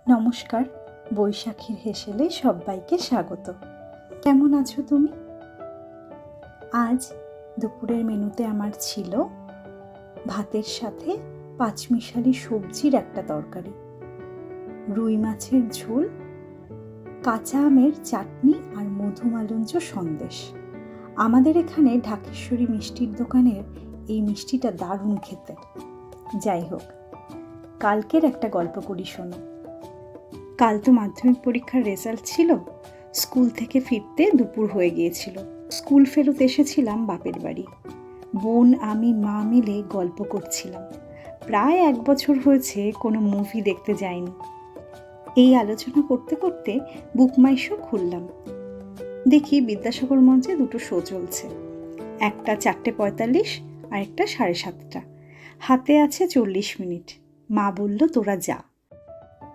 নমস্কার, বৈশাখীর হেসেলে সবাইকে স্বাগত। কেমন আছো তুমি? আজ দুপুরের মেনুতে আমার ছিল ভাতের সাথে পাঁচমিশালি সবজির একটা তরকারি, রুই মাছের ঝোল, কাঁচা আমের চাটনি আর মধুমালঞ্চ সন্দেশ। আমাদের এখানে ঢাকেশ্বরী মিষ্টির দোকানের এই মিষ্টিটা দারুণ খেতে। যাই হোক, কালকের একটা গল্প করি শোনো। কাল তো মাধ্যমিক পরীক্ষার রেজাল্ট ছিল। স্কুল থেকে ফিরতে দুপুর হয়ে গিয়েছিল। স্কুল ফেরত এসেছিলাম বাপের বাড়ি। বোন, আমি, মা মিলে গল্প করছিলাম। প্রায় 1 বছর হয়েছে কোনো মুভি দেখতে যাইনি। এই আলোচনা করতে করতে বুক মাই শো খুললাম। দেখি বিদ্যাসাগর মঞ্চে 2টো শো চলছে, একটা 4:45 আর একটা 7:30। হাতে আছে 40 মিনিট। মা বলল, তোরা যা।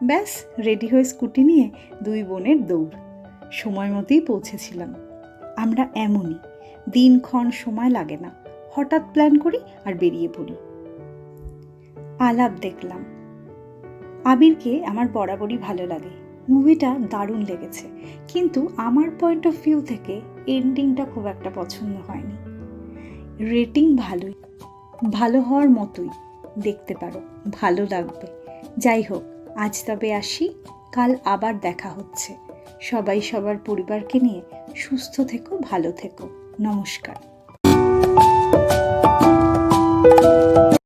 ব্যাস, রেডি হয়ে স্কুটি নিয়ে 2 বোনের দৌড়। সময় মতোই পৌঁছেছিলাম। আমরা এমনই, দিনক্ষণ সময় লাগে না, হঠাৎ প্ল্যান করি আর বেরিয়ে পড়ি। আলাপ দেখলাম। আবিরকে আমার বরাবরই ভালো লাগে। মুভিটা দারুণ লেগেছে, কিন্তু আমার পয়েন্ট অফ ভিউ থেকে এন্ডিংটা খুব একটা পছন্দ হয়নি। রেটিং ভালোই, ভালো হওয়ার মতোই, দেখতে পারো, ভালো লাগবে। যাই হোক, আজ তবে আসি, কাল আবার দেখা হচ্ছে। সবাই সবার পরিবারকে নিয়ে সুস্থ থেকো, ভালো থেকো। নমস্কার।